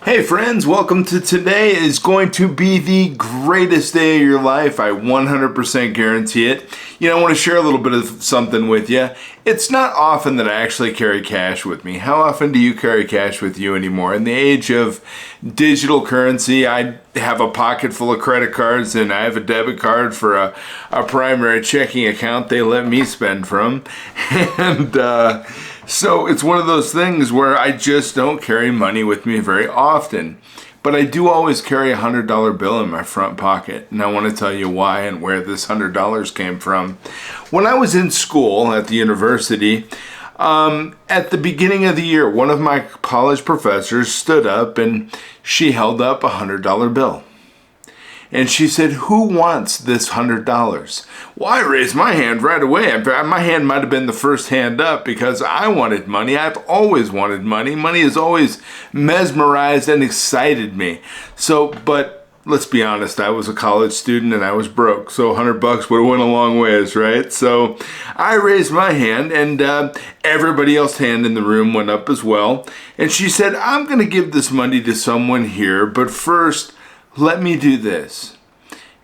Hey friends, welcome to today. Is going to be the greatest day of your life. I 100% guarantee it. I want to share a little bit of something with you. It's not often that I actually carry cash with me. How often do you carry cash with you anymore? In the age of digital currency, I have a pocket full of credit cards and I have a debit card for a primary checking account they let me spend from. And so it's one of those things where I just don't carry money with me very often. But I do always carry a $100 bill in my front pocket. And I want to tell you why and where this $100 came from. When I was in school at the university, at the beginning of the year, one of my college professors stood up and she held up a $100 bill. And she said, "Who wants this $100? Well, I raised my hand right away. In fact, my hand might have been the first hand up because I wanted money. I've always wanted money. Money has always mesmerized and excited me. But let's be honest, I was a college student and I was broke. So $100 would have went a long ways, right? So I raised my hand and everybody else's hand in the room went up as well. And she said, "I'm going to give this money to someone here, but first, let me do this."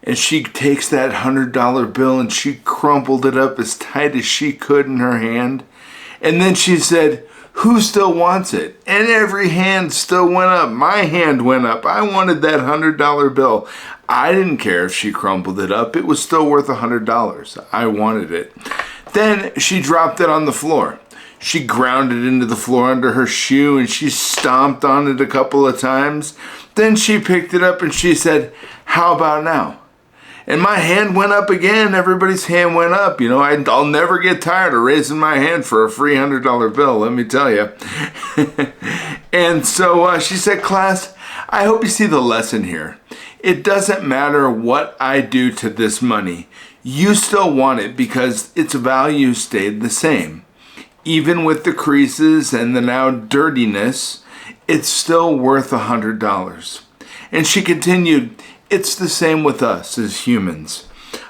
And she takes that $100 bill and she crumpled it up as tight as she could in her hand. And then she said, "Who still wants it?" And every hand still went up. My hand went up. I wanted that $100 bill. I didn't care if she crumpled it up. It was still worth $100. I wanted it. Then she dropped it on the floor. She ground it into the floor under her shoe and she stomped on it a couple of times. Then she picked it up and she said, "How about now?" And my hand went up again. Everybody's hand went up. I'll never get tired of raising my hand for a free $100 bill, let me tell you. And so she said, "Class, I hope you see the lesson here. It doesn't matter what I do to this money. You still want it because its value stayed the same. Even with the creases and the now dirtiness, it's still worth $100. And she continued, "It's the same with us as humans.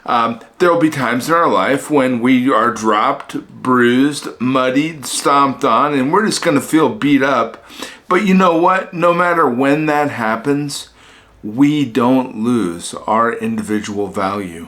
There will be times in our life when we are dropped, bruised, muddied, stomped on, and we're just going to feel beat up. But you know what? No matter when that happens, we don't lose our individual value.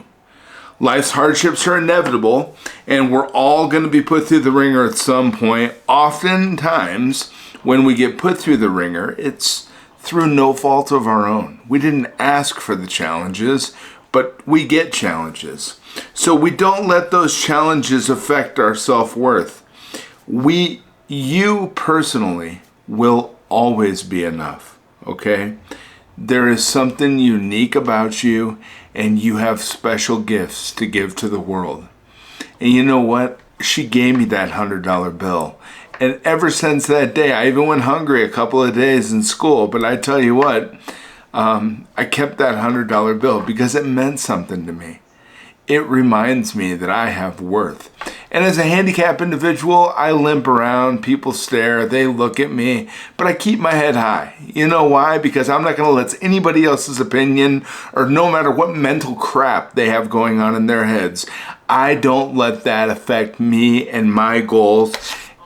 Life's hardships are inevitable, and we're all going to be put through the ringer at some point. Oftentimes, when we get put through the ringer, it's through no fault of our own. We didn't ask for the challenges, but we get challenges. So we don't let those challenges affect our self-worth. You personally will always be enough, okay? There is something unique about you, and you have special gifts to give to the world." And you know what? She gave me that $100 bill. And ever since that day, I even went hungry a couple of days in school. But I tell you what, I kept that $100 bill because it meant something to me. It reminds me that I have worth. And as a handicapped individual, I limp around, people stare, they look at me, but I keep my head high. You know why? Because I'm not going to let anybody else's opinion, or no matter what mental crap they have going on in their heads, I don't let that affect me and my goals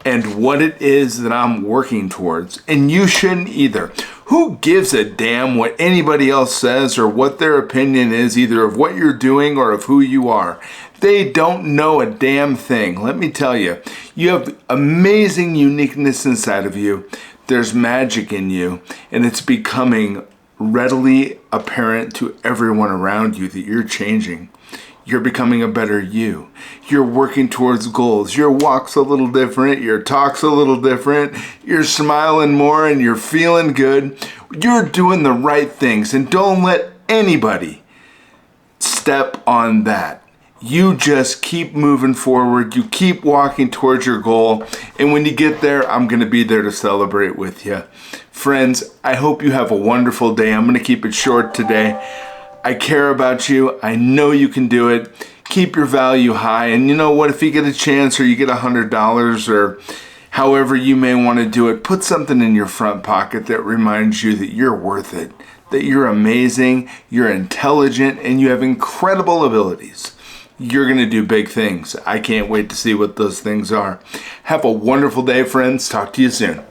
and what it is that I'm working towards. And you shouldn't either. Who gives a damn what anybody else says or what their opinion is, either of what you're doing or of who you are? They don't know a damn thing. Let me tell you, you have amazing uniqueness inside of you. There's magic in you, and it's becoming readily apparent to everyone around you that you're changing. You're becoming a better you. You're working towards goals. Your walk's a little different. Your talk's a little different. You're smiling more and you're feeling good. You're doing the right things, and don't let anybody step on that. You just keep moving forward. You keep walking towards your goal. And when you get there, I'm going to be there to celebrate with you. Friends, I hope you have a wonderful day. I'm going to keep it short today. I care about you. I know you can do it. Keep your value high. And you know what? If you get a chance or you get $100 or however you may want to do it, put something in your front pocket that reminds you that you're worth it, that you're amazing, you're intelligent, and you have incredible abilities. You're going to do big things. I can't wait to see what those things are. Have a wonderful day, friends. Talk to you soon.